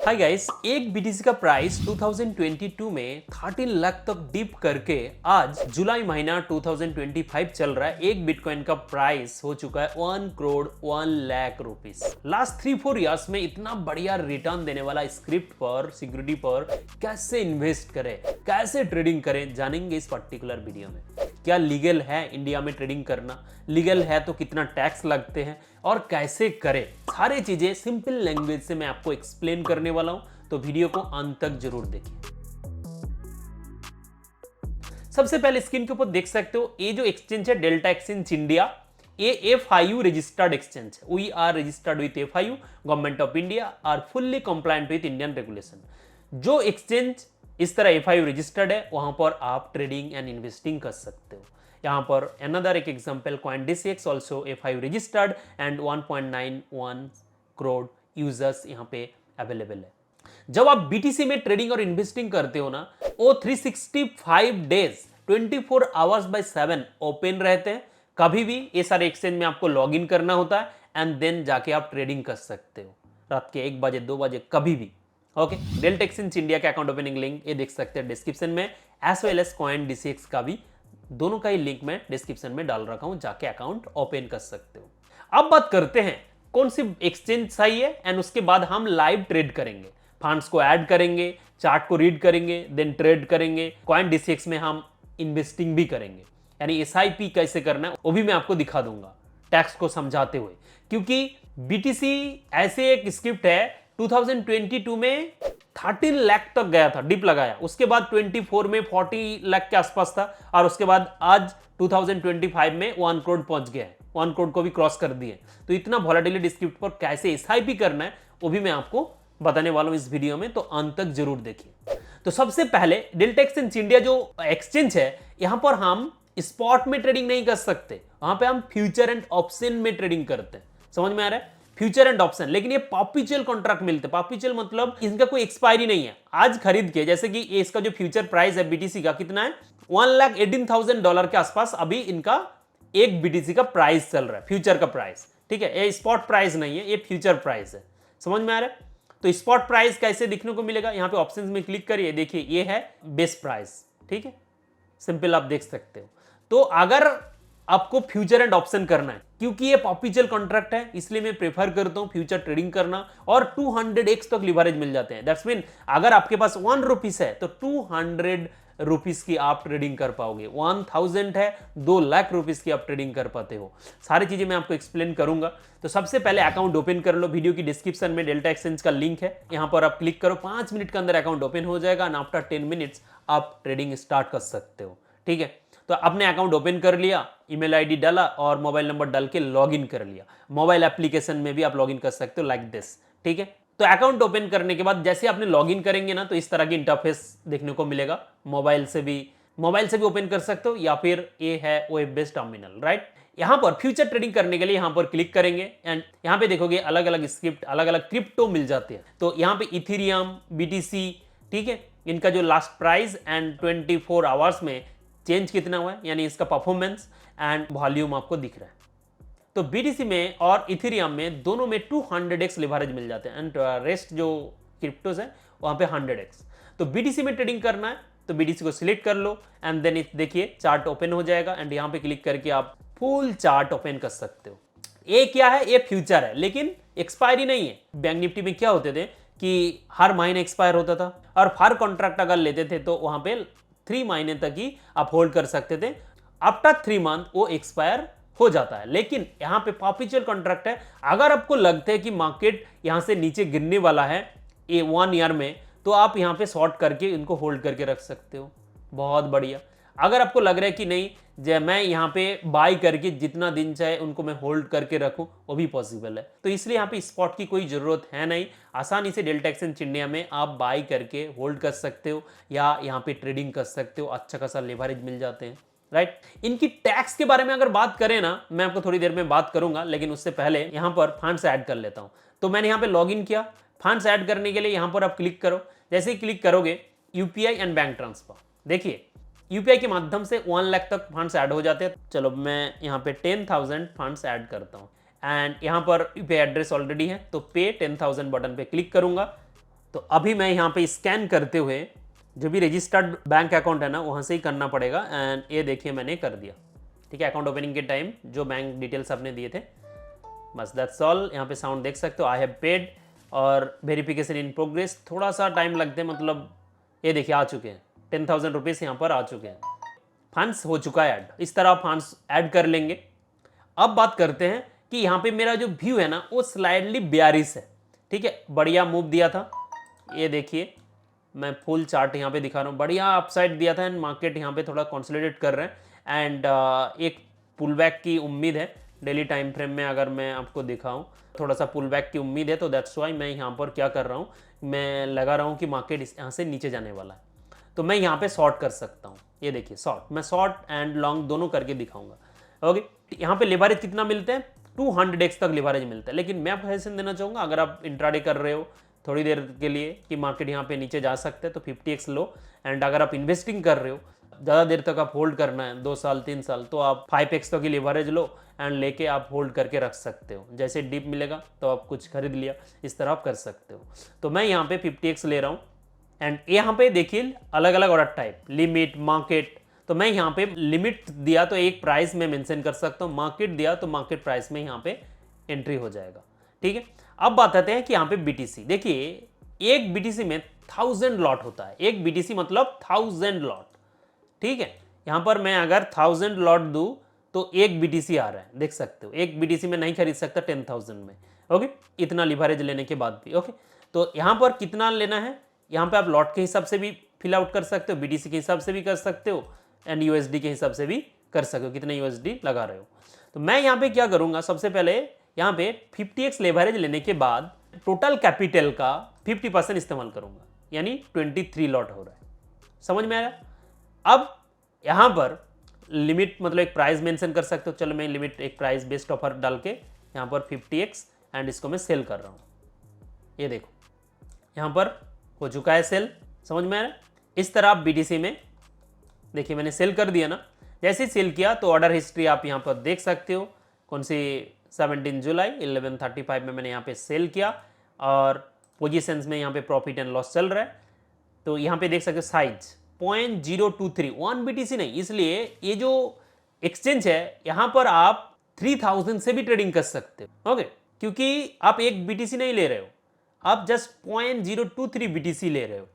Hi guys, एक BTC का price 2022 में 13 लाख तक डिप करके आज जुलाई महीना 2025 चल रहा है। एक बिटकॉइन का प्राइस हो चुका है 1 crore 1 lakh rupees. Last 3-4 years में इतना बढ़िया रिटर्न देने वाला स्क्रिप्ट पर, सिक्योरिटी पर कैसे इन्वेस्ट करें, कैसे ट्रेडिंग करें, जानेंगे इस पर्टिकुलर वीडियो में। क्या लीगल है इंडिया में ट्रेडिंग करना? लीगल है तो कितना टैक्स लगते हैं और कैसे करें, सारी चीजें सिंपल लैंग्वेज से मैं आपको एक्सप्लेन करने वाला हूं, तो वीडियो को अंत तक जरूर देखिए। सबसे पहले स्क्रीन के ऊपर देख सकते हो, ये जो एक्सचेंज है डेल्टा एक्सचेंज इंडिया, ये FIU रजिस्टर्ड एक्सचेंज है। We are registered with FIU, government of India are fully compliant with Indian regulation. जो एक्सचेंज इस तरह FIU रजिस्टर्ड है, वहां पर आप ट्रेडिंग एंड इन्वेस्टिंग कर सकते हो। यहाँ पर अनदर एक example, CoinDCX also FIU registered and 1.91 crore users यहाँ पे अवेलेबल है। जब आप BTC में ट्रेडिंग और इन्वेस्टिंग करते हो ना, वो 365 डेज 24 आवर्स बाय 7 ओपन रहते हैं। कभी भी ये सारे एक्सचेंज में आपको लॉग इन करना होता है एंड देन जाके आप ट्रेडिंग कर सकते हो रात के 1 बजे 2 बजे कभी भी। ओके, डेल्टा एक्सचेंज इंडिया का अकाउंट ओपनिंग लिंक ये देख सकते हैं डिस्क्रिप्शन में, एज वेल एज CoinDCX का भी, दोनों का ही लिंक मैं डिस्क्रिप्शन में डाल रखा हूं, जाके अकाउंट ओपन कर सकते हो। अब बात करते हैं कौन सी एक्सचेंज सही है एंड उसके बाद हम लाइव ट्रेड करेंगे, फंड्स को ऐड करेंगे, चार्ट को रीड करेंगे, देन ट्रेड करेंगे। CoinDCX में हम इन्वेस्टिंग भी करेंगे, यानी SIP कैसे करना है वो भी मैं आपको दिखा दूंगा टैक्स को समझाते हुए, क्योंकि BTC ऐसे एक स्क्रिप्ट है 2022 में 13 लाख तक गया था, डिप लगाया, उसके बाद 24 में 40 लाख के आसपास था और उसके बाद आज 2025 में 1 करोड़ पहुंच गया है, 1 करोड़ को भी क्रॉस कर दिए। तो इतना वॉलेटिलिटी स्क्रिप्ट पर कैसे SIP करना है वो भी मैं आपको बताने वाला हूं इस वीडियो में, तो अंत तक जरूर देखिए। तो सबसे पहले डेल्टा एक्सचेंज इंडिया जो एक्सचेंज है, यहां पर हम स्पॉट में ट्रेडिंग नहीं कर सकते, वहां पे हम फ्यूचर एंड ऑप्शन में ट्रेडिंग करते हैं। समझ में आ रहा है? फ्यूचर एंड ऑप्शन, लेकिन ये परपेचुअल कॉन्ट्रैक्ट मिलते हैं। परपेचुअल मतलब इनका कोई एक्सपायरी नहीं है। आज खरीद के, जैसे कि इसका जो फ्यूचर प्राइस है BTC का कितना है, $1,18,000 के आसपास अभी इनका एक BTC का प्राइस चल रहा है, फ्यूचर का प्राइस। ठीक है, ये स्पॉट प्राइस नहीं है, ये फ्यूचर प्राइस है। समझ में आ रहा है? तो स्पॉट प्राइस कैसे दिखने को मिलेगा, यहाँ पे ऑप्शंस में क्लिक करिए, देखिए ये है बेस्ट प्राइस। ठीक है, सिंपल आप देख सकते हो। तो अगर आपको फ्यूचर एंड ऑप्शन करना है, क्योंकि ये परपेचुअल कॉन्ट्रैक्ट है, इसलिए मैं प्रेफर करता हूं फ्यूचर ट्रेडिंग करना, और 200x तक लिवरेज मिल जाते हैं। दैट्स मीन अगर आपके पास 1 रुपीस है तो 200 रुपीस की आप ट्रेडिंग कर पाओगे। 1000 है, 2 लाख रुपीस की आप ट्रेडिंग कर पाते हो। सारी चीजें मैं आपको एक्सप्लेन करूंगा। तो सबसे पहले अकाउंट ओपन कर लो, वीडियो की डिस्क्रिप्शन में डेल्टा एक्सचेंज का लिंक है, यहां पर आप क्लिक करो, 5 मिनट के अंदर अकाउंट ओपन हो जाएगा एंड आफ्टर 10 मिनट्स आप ट्रेडिंग स्टार्ट कर सकते हो। ठीक है, तो आपने अकाउंट ओपन कर लिया, ईमेल आईडी डाला और मोबाइल नंबर डाल के लॉगिन कर लिया। मोबाइल एप्लीकेशन में भी आप लॉगिन कर सकते हो लाइक दिस। ठीक है, तो अकाउंट ओपन करने के बाद जैसे आपने लॉगिन करेंगे ना, तो इस तरह की इंटरफेस देखने को मिलेगा। मोबाइल से भी ओपन कर सकते हो, या फिर ये है वेब बेस्ड टर्मिनल, राइट। यहां पर फ्यूचर ट्रेडिंग करने के लिए यहां पर क्लिक करेंगे एंड यहां पे देखोगे अलग अलग स्क्रिप्ट, अलग अलग क्रिप्टो मिल जाते हैं। तो यहां पे इथेरियम, BTC, ठीक है, इनका जो लास्ट प्राइस एंड 24 आवर्स में चेंज कितना हुआ है, यानी इसका परफॉर्मेंस एंड वॉल्यूम आपको दिख रहा है। तो BTC में और इथेरियम में दोनों में 200x लिवरेज मिल जाते हैं एंड रेस्ट जो क्रिप्टोस है वहां पे 100x। तो BTC में ट्रेडिंग करना है तो BTC को सिलेक्ट कर लो एंड देन देखिए चार्ट ओपन हो जाएगा एंड यहाँ पे क्लिक करके आप फुल चार्ट ओपन कर सकते हो। ये क्या है, ये फ्यूचर है, लेकिन एक्सपायरी नहीं है। बैंक निफ्टी में क्या होते थे कि हर महीने एक्सपायर होता था, और हर कॉन्ट्रैक्ट अगर लेते थे तो वहां पे 3 महीने तक ही आप होल्ड कर सकते थे। आफ्टर 3 मंथ वो एक्सपायर हो जाता है। लेकिन यहाँ पे परपेचुअल कॉन्ट्रैक्ट है, अगर आपको लगता है कि मार्केट यहाँ से नीचे गिरने वाला है 1 ईयर में, तो आप यहाँ पे शॉर्ट करके इनको होल्ड करके रख सकते हो। बहुत बढ़िया। अगर आपको लग रहा है कि नहीं, जब मैं यहाँ पे बाई करके जितना दिन चाहे उनको मैं होल्ड करके रखूं, वो भी पॉसिबल है। तो इसलिए यहाँ पे स्पॉट की कोई जरूरत है नहीं, आसानी से डेल्टा एक्सचेंज इंडिया में आप बाई करके होल्ड कर सकते हो या यहाँ पे ट्रेडिंग कर सकते हो। अच्छा खासा लेवरेज मिल जाते हैं, राइट। इनकी टैक्स के बारे में अगर बात करें ना, मैं आपको थोड़ी देर में बात करूंगा, लेकिन उससे पहले यहाँ पर फंड्स ऐड कर लेता हूँ। तो मैंने यहाँ पे लॉग इन किया। फंड्स ऐड करने के लिए यहाँ पर आप क्लिक करो। जैसे ही क्लिक करोगे UPI एंड बैंक ट्रांसफर, देखिए UPI के माध्यम से 1 लाख तक फंड्स ऐड हो जाते हैं। चलो मैं यहाँ पे 10,000 फंड्स ऐड करता हूँ एंड यहाँ पर UPI एड्रेस ऑलरेडी है, तो पे 10,000 बटन पे क्लिक करूंगा तो अभी मैं यहाँ पे स्कैन करते हुए जो भी रजिस्टर्ड बैंक अकाउंट है ना वहाँ से ही करना पड़ेगा, एंड ये देखिए मैंने कर दिया। ठीक है, अकाउंट ओपनिंग के टाइम जो बैंक डिटेल्स आपने दिए थे, बस दैट्स ऑल। यहाँ पे साउंड देख सकते हो, आई हैव पेड और वेरिफिकेशन इन प्रोग्रेस। थोड़ा सा टाइम लगते हैं, मतलब ये देखिए आ चुके हैं 10,000 रुपीज़ यहाँ पर आ चुके हैं, फंड्स हो चुका है ऐड। इस तरह आप फंड्स ऐड कर लेंगे। अब बात करते हैं कि यहाँ पे मेरा जो व्यू है ना वो स्लाइडली 42 है। ठीक है, बढ़िया मूव दिया था, ये देखिए मैं फुल चार्ट यहाँ पे दिखा रहा हूँ, बढ़िया अपसाइड दिया था एंड मार्केट यहाँ पे थोड़ा कंसोलिडेट कर रहे हैं एंड एक पुल बैक की उम्मीद है डेली टाइम फ्रेम में। अगर मैं आपको दिखाऊं थोड़ा सा पुल बैक की उम्मीद है, तो दैट्स वाई मैं यहाँ पर क्या कर रहा हूँ, मैं लगा रहा हूँ कि मार्केट यहाँ से नीचे जाने वाला है, तो मैं यहाँ पे शॉर्ट कर सकता हूँ। ये देखिए शॉर्ट, मैं शॉर्ट एंड लॉन्ग दोनों करके दिखाऊंगा। ओके, यहाँ पे लिवरेज कितना मिलते हैं, 200x तक लिवरेज मिलता है। लेकिन मैं आपको सजेशन देना चाहूँगा, अगर आप इंट्राडे कर रहे हो थोड़ी देर के लिए कि मार्केट यहाँ पे नीचे जा सकते हैं, तो 50x लो। एंड अगर आप इन्वेस्टिंग कर रहे हो, ज़्यादा देर तक आप होल्ड करना है 2 साल 3 साल, तो आप 5x तक की लिवरेज लो एंड लेके आप होल्ड करके रख सकते हो। जैसे डीप मिलेगा तो आप कुछ खरीद लिया, इस तरह आप कर सकते हो। तो मैं यहाँ पे 50x ले रहा हूँ एंड यहाँ पे देखिए अलग अलग ऑर्डर टाइप, लिमिट, मार्केट। तो मैं यहाँ पे लिमिट दिया तो एक प्राइस में मेंशन कर सकता हूँ, मार्केट दिया तो मार्केट प्राइस में यहाँ पे एंट्री हो जाएगा। ठीक है, अब बात आते हैं कि यहाँ पे बीटीसी। देखिए एक बीटीसी में 1000 लॉट होता है, एक बीटीसी मतलब 1000 लॉट। ठीक है, यहाँ पर मैं अगर 1000 लॉट दूँ तो एक बीटीसी आ रहा है, देख सकते हो। एक बीटीसी में नहीं खरीद सकता 10,000 में। ओके, इतना लिवरेज लेने के बाद भी। ओके, तो यहाँ पर कितना लेना है, यहाँ पे आप लॉट के हिसाब से भी फिल आउट कर सकते हो, बीटीसी के हिसाब से भी कर सकते हो एंड यूएसडी के हिसाब से भी कर सकते हो, कितने यूएसडी लगा रहे हो। तो मैं यहाँ पे क्या करूँगा, सबसे पहले यहाँ पे 50x लेवरेज लेने के बाद टोटल कैपिटल का 50% इस्तेमाल करूँगा, यानी 23 लॉट हो रहा है। समझ में आया? अब यहाँ पर लिमिट मतलब एक प्राइस मेंशन कर सकते हो। चलो मैं लिमिट एक प्राइस बेस्ड ऑफर डाल के यहाँ पर 50x एंड इसको मैं सेल कर रहा हूँ। ये देखो यहाँ पर हो चुका है सेल। समझ में आ रहा है? इस तरह आप बीटीसी में देखिए मैंने सेल कर दिया ना। जैसे ही सेल किया तो ऑर्डर हिस्ट्री आप यहाँ पर देख सकते हो, कौन सी 17 जुलाई 11:35 में मैंने यहाँ पे सेल किया और पोजीशंस में यहाँ पे प्रॉफिट एंड लॉस चल रहा है। तो यहाँ पे देख सकते हो साइज 0.023 1 बीटीसी नहीं, इसलिए ये जो एक्सचेंज है यहाँ पर आप 3000 से भी ट्रेडिंग कर सकते हो। ओके, क्योंकि आप एक बीटीसी नहीं ले रहे हो, आप जस्ट 0.023 बीटीसी ले रहे हो।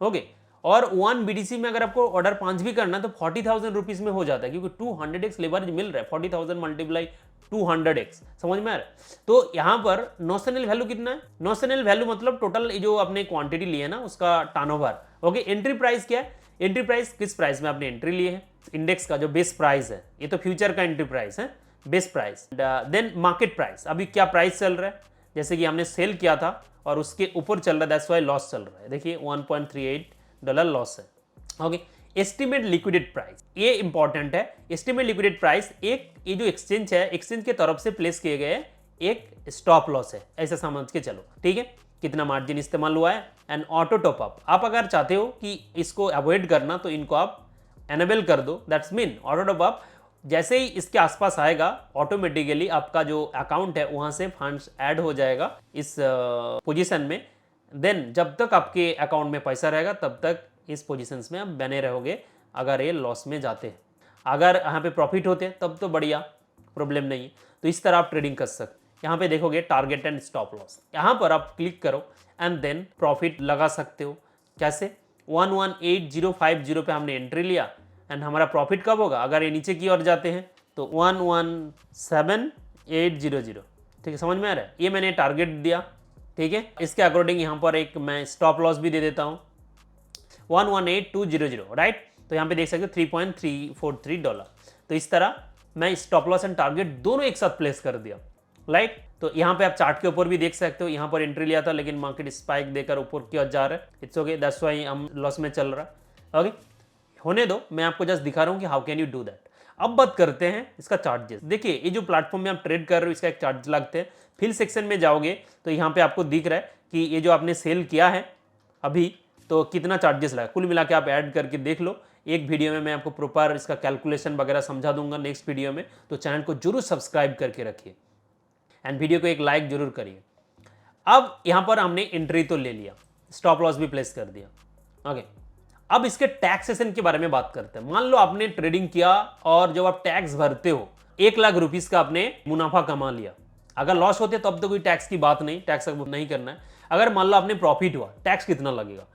ओके, और 1 बीटीसी में अगर आपको ऑर्डर 5 भी करना तो 40,000 रुपीज में हो जाता है, क्योंकि 200x लेवरेज मिल रहा है। 40,000 मल्टीप्लाई 200x, समझ में आ रहा है? तो यहाँ पर नोशनल वैल्यू कितना है, नोशनल वैल्यू मतलब टोटल जो आपने क्वांटिटी ली है ना उसका टर्नओवर। ओके, एंट्री प्राइस क्या है, एंट्री प्राइस किस प्राइस में आपने एंट्री ली है, इंडेक्स का जो बेस प्राइस है, ये तो फ्यूचर का एंट्री प्राइस है, base price. Then market price, अभी क्या प्राइस चल रहा है, जैसे कि हमने सेल किया था और उसके ऊपर चल रहा है, दैट्स वाई लॉस चल रहा है। देखिए $1.38 लॉस है। ओके, एस्टिमेट लिक्विडेट प्राइस, ये इंपॉर्टेंट है। एस्टिमेट लिक्विडेट प्राइस एक ये जो एक्सचेंज है, एक्सचेंज के तरफ से प्लेस किए गए एक स्टॉप लॉस है, ऐसा समझ के चलो। ठीक है, कितना मार्जिन इस्तेमाल हुआ है एंड ऑटो टॉप अप। आप अगर चाहते हो कि इसको अवॉइड करना तो इनको आप एनेबल कर दो, that's mean auto top up जैसे ही इसके आसपास आएगा ऑटोमेटिकली आपका जो अकाउंट है वहां से फंड्स ऐड हो जाएगा इस पोजीशन में। देन जब तक आपके अकाउंट में पैसा रहेगा तब तक इस पोजीशंस में आप बने रहोगे। अगर ये लॉस में जाते हैं, अगर यहाँ पे प्रॉफिट होते हैं तब तो बढ़िया, प्रॉब्लम नहीं है। तो इस तरह आप ट्रेडिंग कर सकते। यहाँ पे देखोगे टारगेट एंड स्टॉप लॉस, यहाँ पर आप क्लिक करो एंड देन प्रॉफिट लगा सकते हो। कैसे, 118050 पे हमने एंट्री लिया एंड हमारा प्रॉफिट कब होगा, अगर ये नीचे की ओर जाते हैं तो 117800। ठीक है, समझ में आ रहा है? ये मैंने टारगेट दिया। ठीक है, इसके अकॉर्डिंग यहाँ पर एक मैं स्टॉप लॉस भी दे देता हूँ 118200, राइट। तो यहाँ पे देख सकते हो $3.343। तो इस तरह मैं स्टॉप लॉस एंड टारगेट दोनों एक साथ प्लेस कर दिया, राइट। तो यहाँ पे आप चार्ट के ऊपर भी देख सकते हो, यहाँ पर एंट्री लिया था लेकिन मार्केट स्पाइक देकर ऊपर की ओर जा रहा है। इट्स ओके, दैट्स व्हाई हम लॉस में चल रहा है। ओके, होने दो, मैं आपको जस्ट दिखा रहा हूँ कि how can you do that. अब बात करते हैं इसका चार्जेस। देखिए ये जो प्लेटफॉर्म में आप ट्रेड कर रहे हो इसका एक चार्ज लगते हैं। फिल सेक्शन में जाओगे तो यहाँ पे आपको दिख रहा है कि ये जो आपने सेल किया है अभी तो कितना चार्जेस लगा। कुल मिला के आप ऐड करके देख लो। एक वीडियो में मैं आपको प्रॉपर इसका कैलकुलेशन वगैरह समझा दूंगा नेक्स्ट वीडियो में। तो चैनल को जरूर सब्सक्राइब करके रखिए एंड वीडियो को एक लाइक जरूर करिए। अब यहाँ पर हमने एंट्री तो ले लिया, स्टॉप लॉस भी प्लेस कर दिया। ओके, अब इसके टैक्सेशन के बारे में बात करते हैं। मान लो आपने ट्रेडिंग किया और जब आप टैक्स भरते हो 1,00,000 रुपीज का आपने मुनाफा कमा लिया। अगर लॉस होते तो अब तो कोई टैक्स की बात नहीं, टैक्स नहीं करना है। अगर मान लो आपने प्रॉफिट हुआ, टैक्स कितना लगेगा?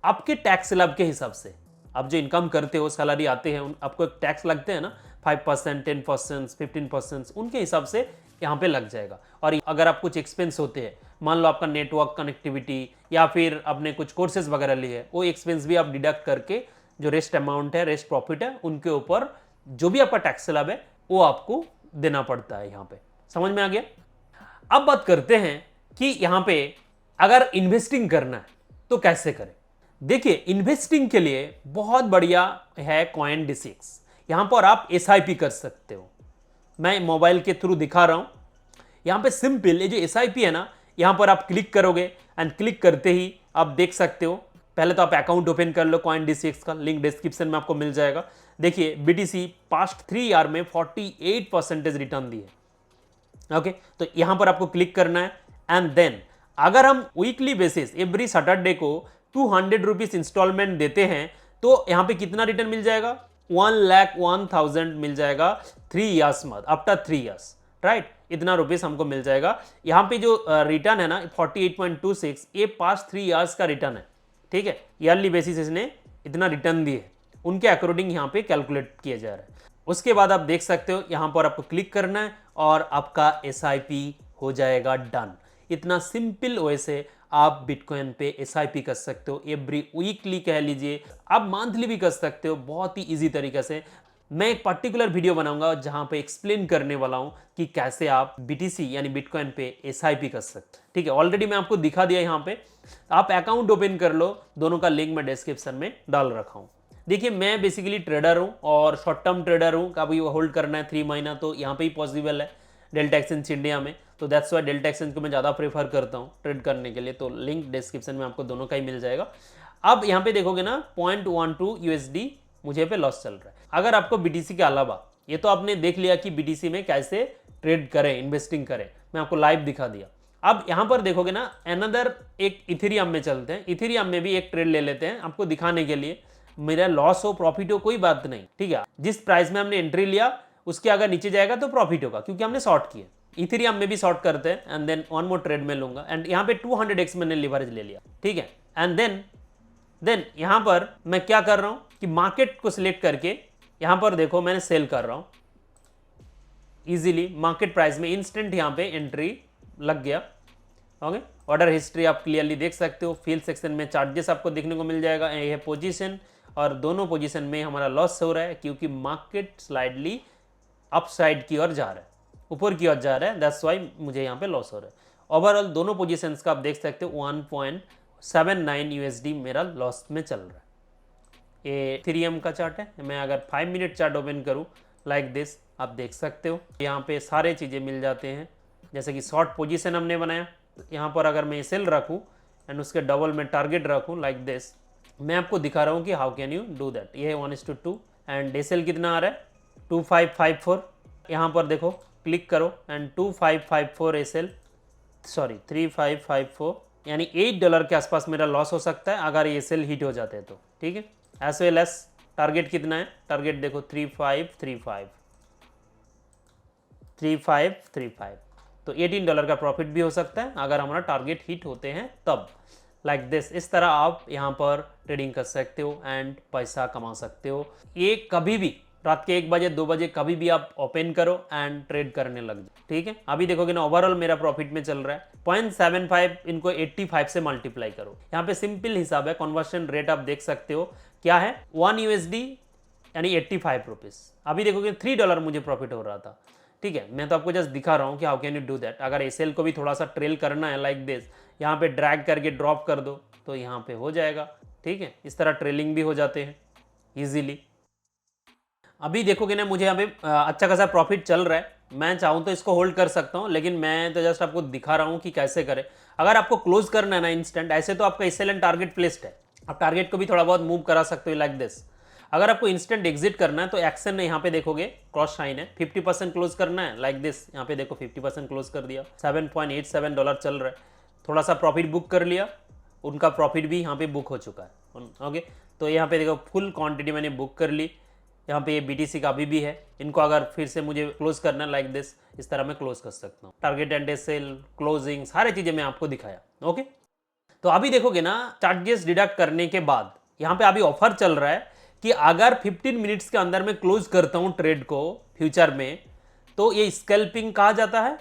आपके टैक्स स्लैब के हिसाब से आप जो इनकम करते हो, सैलरी आते हैं, आपको एक टैक्स लगते हैं ना, 5%, 10%, 15%, उनके हिसाब से यहाँ पे लग जाएगा। और अगर आप कुछ एक्सपेंस होते हैं, मान लो आपका नेटवर्क कनेक्टिविटी या फिर आपने कुछ कोर्सेज वगैरह लिए है, वो एक्सपेंस भी आप डिडक्ट करके जो रेस्ट अमाउंट है, रेस्ट प्रॉफिट है, उनके ऊपर जो भी आपका टैक्स स्लैब है वो आपको देना पड़ता है। यहाँ पे समझ में आ गया? अब बात करते हैं कि यहाँ पे अगर इन्वेस्टिंग करना है तो कैसे करें। देखिए, इन्वेस्टिंग के लिए बहुत बढ़िया है CoinDesk। यहाँ पर आप SIP कर सकते हो। मैं मोबाइल के थ्रू दिखा रहा हूँ। यहाँ पे सिंपल ये जो SIP है ना, यहाँ पर आप क्लिक करोगे एंड क्लिक करते ही आप देख सकते हो। पहले तो आप अकाउंट ओपन कर लो CoinDesk का, लिंक डिस्क्रिप्शन में आपको मिल जाएगा। देखिए, BTC पास्ट 3 ईयर में 48% रिटर्न दी है। ओके, तो यहाँ पर आपको क्लिक करना है एंड देन अगर हम वीकली बेसिस एवरी सैटरडे को 200 रुपीज इंस्टॉलमेंट देते हैं तो यहाँ पे कितना रिटर्न मिल जाएगा? 1,01,000 मिल जाएगा 3 ईयर्स में, आफ्टर 3 ईयर्स, राइट? इतना रुपीस हमको मिल जाएगा। यहाँ पे जो रिटर्न है ना 48.26, ये पास्ट 3 ईयर्स का रिटर्न है। ठीक है, ईयरली बेसिस इसने इतना रिटर्न दिए, उनके अकॉर्डिंग यहाँ पे कैलकुलेट किया जा रहा है। उसके बाद आप देख सकते हो यहाँ पर आपको क्लिक करना है और आपका SIP हो जाएगा डन। इतना सिंपल वे से आप बिटकॉइन पे SIP कर सकते हो। एवरी वीकली कह लीजिए, आप मंथली भी कर सकते हो, बहुत ही इजी तरीके से। मैं एक पर्टिकुलर वीडियो बनाऊंगा जहां पे एक्सप्लेन करने वाला हूं कि कैसे आप BTC यानी बिटकॉइन पे SIP कर सकते हैं। ठीक है, ऑलरेडी मैं आपको दिखा दिया। यहाँ पे आप अकाउंट ओपन कर लो, दोनों का लिंक मैं डिस्क्रिप्शन में डाल रखा हूँ। देखिए, मैं बेसिकली ट्रेडर हूँ और शॉर्ट टर्म ट्रेडर हूँ। कभी होल्ड करना है 3 महीना तो यहाँ पे ही पॉसिबल है डेल्टा एक्सचेंज इंडिया में, तो दैट्स वाई डेल्टा एक्सचेंज को मैं ज़्यादा प्रेफर करता हूँ ट्रेड करने के लिए। तो लिंक डिस्क्रिप्शन में आपको दोनों का ही मिल जाएगा। अब यहाँ पे देखोगे ना 0.12 USD मुझे पे लॉस चल रहा है। अगर आपको BTC के अलावा, ये तो आपने देख लिया कि BTC में कैसे ट्रेड करें, इन्वेस्टिंग करें, मैं आपको लाइव दिखा दिया। अब यहाँ पर देखोगे ना अनदर एक इथेरियम में चलते हैं। इथेरियम में भी एक ट्रेड ले लेते हैं आपको दिखाने के लिए। मेरा लॉस हो प्रॉफिट हो कोई बात नहीं, ठीक है। जिस प्राइस में हमने एंट्री लिया उसके अगर नीचे जाएगा तो प्रॉफिट होगा, क्योंकि हमने शॉर्ट किया। इथेरियम में भी शॉर्ट करते हैं and then one more trade में लूंगा एंड यहाँ पे 200x मैंने लिवरेज ले लिया, ठीक है। एंड देन यहाँ पर मैं क्या कर रहा हूँ कि मार्केट को सिलेक्ट करके यहाँ पर देखो मैंने सेल कर रहा हूँ इजीली मार्केट प्राइस में, इंस्टेंट यहाँ पे एंट्री लग गया। ओके, ऑर्डर हिस्ट्री आप क्लियरली देख सकते हो। फील्ड सेक्शन में चार्जेस आपको देखने को मिल जाएगा। ये है पोजीशन और दोनों पोजीशन में हमारा लॉस हो रहा है क्योंकि मार्केट स्लाइडली अप साइड की ओर जा रहा है, ऊपर की ओर जा रहा है। दैट्स वाई मुझे यहाँ पे लॉस हो रहा है। ओवरऑल दोनों पोजीशंस का आप देख सकते हो 1.79 USD मेरा लॉस में चल रहा है। ये इथेरियम का चार्ट है। मैं अगर 5 मिनट चार्ट ओपन करूँ लाइक दिस, आप देख सकते हो यहाँ पे सारे चीज़ें मिल जाते हैं। जैसे कि शॉर्ट पोजीशन हमने बनाया, यहाँ पर अगर मैं सेल रखूँ एंड उसके डबल में टारगेट रखूँ लाइक दिस, मैं आपको दिखा रहा हूँ कि how can you do that. ये है 1:2 एंड एसएल कितना आ रहा है 2554। यहाँ पर देखो क्लिक करो एंड 2554 एसएल, सॉरी 3554, यानी $8 के आसपास मेरा लॉस हो सकता है अगर ये एसएल हिट हो जाते हैं तो, ठीक है। एज वेल एस टारगेट कितना है, टारगेट देखो 3535, तो $18 का प्रॉफिट भी हो सकता है अगर हमारा टारगेट हिट होते हैं तब। लाइक दिस, इस तरह आप यहाँ पर ट्रेडिंग कर सकते हो एंड पैसा कमा सकते हो। ये कभी भी रात के 1 बजे 2 बजे कभी भी आप ओपन करो एंड ट्रेड करने लग जाओ, ठीक है। अभी देखोगे ना ओवरऑल मेरा प्रॉफिट में चल रहा है 0.75, इनको 85 से मल्टीप्लाई करो। यहाँ पे सिंपल हिसाब है, कन्वर्शन रेट आप देख सकते हो क्या है 1 USD यानी 85 रुपीज़। अभी देखोगे $3 मुझे प्रॉफिट हो रहा था, ठीक है। मैं तो आपको जस्ट दिखा रहा हूँ कि how can you do that. अगर एसएल को भी थोड़ा सा ट्रेल करना है लाइक दिस, यहाँ पे ड्रैग करके ड्रॉप कर दो तो यहाँ पे हो जाएगा, ठीक है। इस तरह ट्रेलिंग भी हो जाते हैं इजीली। अभी देखोगे ना मुझे यहाँ पे अच्छा खासा प्रॉफिट चल रहा है। मैं चाहूँ तो इसको होल्ड कर सकता हूँ, लेकिन मैं तो जस्ट आपको दिखा रहा हूँ कि कैसे करें। अगर आपको क्लोज करना है ना इंस्टेंट, ऐसे तो आपका एसएल एंड टारगेट प्लेस्ड है, आप टारगेट को भी थोड़ा बहुत मूव करा सकते हो लाइक दिस। अगर आपको इंस्टेंट एग्जिट करना है तो एक्शन यहाँ पे देखोगे क्रॉस साइन है, 50% क्लोज करना है लाइक दिस। यहाँ पे देखो 50% क्लोज कर दिया, $7.87 चल रहा है। थोड़ा सा प्रॉफिट बुक कर लिया उनका प्रॉफिट भी यहाँ पे बुक हो चुका है। ओके, तो यहाँ पे देखो फुल क्वांटिटी मैंने बुक कर ली। यहाँ पे ये BTC का अभी भी है, इनको अगर फिर से मुझे क्लोज करना है लाइक दिस, इस तरह मैं क्लोज कर सकता हूँ। टारगेट एंड सेल, क्लोजिंग, सारी चीज़ें मैं आपको दिखाया। ओके, तो अभी देखोगे ना चार्जेस डिडक्ट करने के बाद यहाँ पे अभी ऑफर चल रहा है कि अगर 15 मिनट्स के अंदर मैं क्लोज करता हूँ ट्रेड को फ्यूचर में, तो ये स्कैल्पिंग कहा जाता है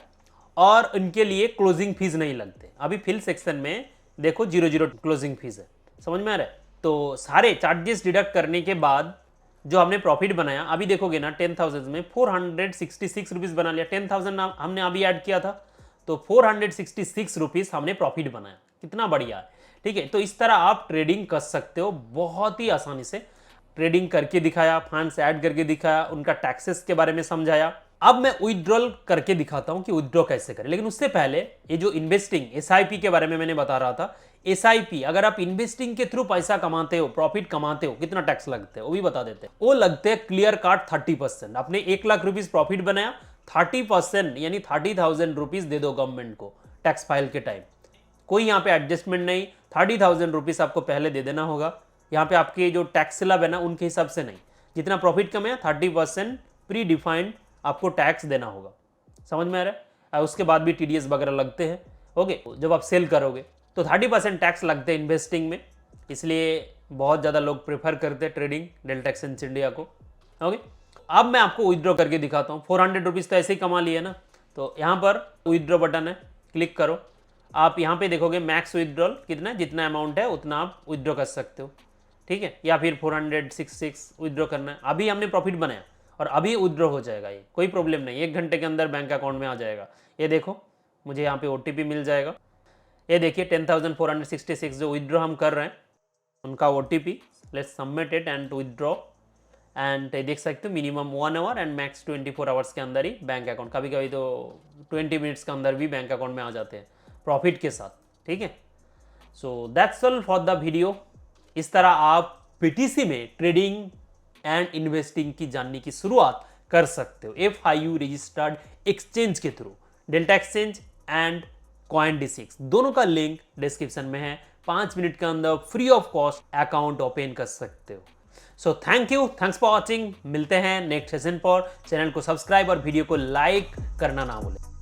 और इनके लिए क्लोजिंग फीस नहीं लगते। अभी फिल सेक्शन में देखो 00 क्लोजिंग फीस है, समझ में आ रहा है। तो सारे चार्जेस डिडक्ट करने के बाद जो हमने प्रॉफिट बनाया, अभी देखोगे ना 10,000 में 466 रुपीज़ बना लिया। 10,000 हमने अभी ऐड किया था, तो 466 रुपीज़ हमने प्रॉफिट बनाया। कितना बढ़िया है, ठीक है। तो इस तरह आप ट्रेडिंग कर सकते हो बहुत ही आसानी से। ट्रेडिंग करके दिखाया, फंड्स ऐड करके दिखाया, उनका टैक्सेस के बारे में समझाया। अब मैं विथड्रॉल करके दिखाता हूं कि विथड्रॉ कैसे करें। लेकिन उससे पहले ये जो इन्वेस्टिंग SIP के बारे में मैंने बता रहा था, SIP अगर आप इन्वेस्टिंग के थ्रू पैसा कमाते हो, प्रॉफिट कमाते हो, कितना टैक्स लगते हैं वो भी बता देते हैं। वो लगते हैं क्लियर कट 30%। आपने 1 लाख रुपीज प्रॉफिट बनाया, 30% यानी 30,000 रुपीज दे दो गवर्नमेंट को टैक्स फाइल के टाइम। कोई यहाँ पे एडजस्टमेंट नहीं, 30,000 रुपीज आपको पहले दे देना होगा। यहाँ पे आपके जो टैक्स स्लैब है ना उनके हिसाब से नहीं, जितना प्रॉफिट कमाया 30% प्री डिफाइंड आपको टैक्स देना होगा, समझ में आ रहा है। उसके बाद भी TDS वगैरह लगते हैं। ओके, जब आप सेल करोगे तो 30% टैक्स लगते हैं इन्वेस्टिंग में, इसलिए बहुत ज़्यादा लोग प्रेफर करते हैं ट्रेडिंग डेल्टा एक्सचेंज इंडिया को। ओके, अब मैं आपको विथड्रॉ करके दिखाता हूँ। 400 रुपीज़ तो ऐसे ही कमा लिए ना, तो यहाँ पर विथड्रॉ बटन है, क्लिक करो। आप यहाँ पे देखोगे मैक्स विथड्रॉल कितना, जितना अमाउंट है उतना आप विथड्रॉ कर सकते हो, ठीक है। या फिर 466 विथड्रॉ करना है। अभी हमने प्रॉफिट बनाया और अभी विथड्रॉ हो जाएगा, ये कोई प्रॉब्लम नहीं, 1 घंटे के अंदर बैंक अकाउंट में आ जाएगा। ये देखो मुझे यहाँ पे OTP मिल जाएगा। ये देखिए 10,466 जो विथड्रॉ हम कर रहे हैं उनका OTP। Let's submit it and withdraw. And देख सकते हो minimum 1 our and max 24 hours के अंदर ही बैंक अकाउंट, कभी कभी तो 20 मिनट्स के अंदर भी बैंक अकाउंट में आ जाते हैं प्रॉफिट के साथ, ठीक है। So that's all for the video. इस तरह आप BTC में ट्रेडिंग एंड इन्वेस्टिंग की जानने की शुरुआत कर सकते हो FIU रजिस्टर्ड एक्सचेंज के through. Delta exchange and CoinDCX दोनों का लिंक डिस्क्रिप्शन में है। 5 मिनट के अंदर free of cost account open कर सकते हो। So thank you, thanks for watching. मिलते हैं नेक्स्ट सेशन पर। चैनल को सब्सक्राइब और वीडियो को लाइक करना ना भूलें।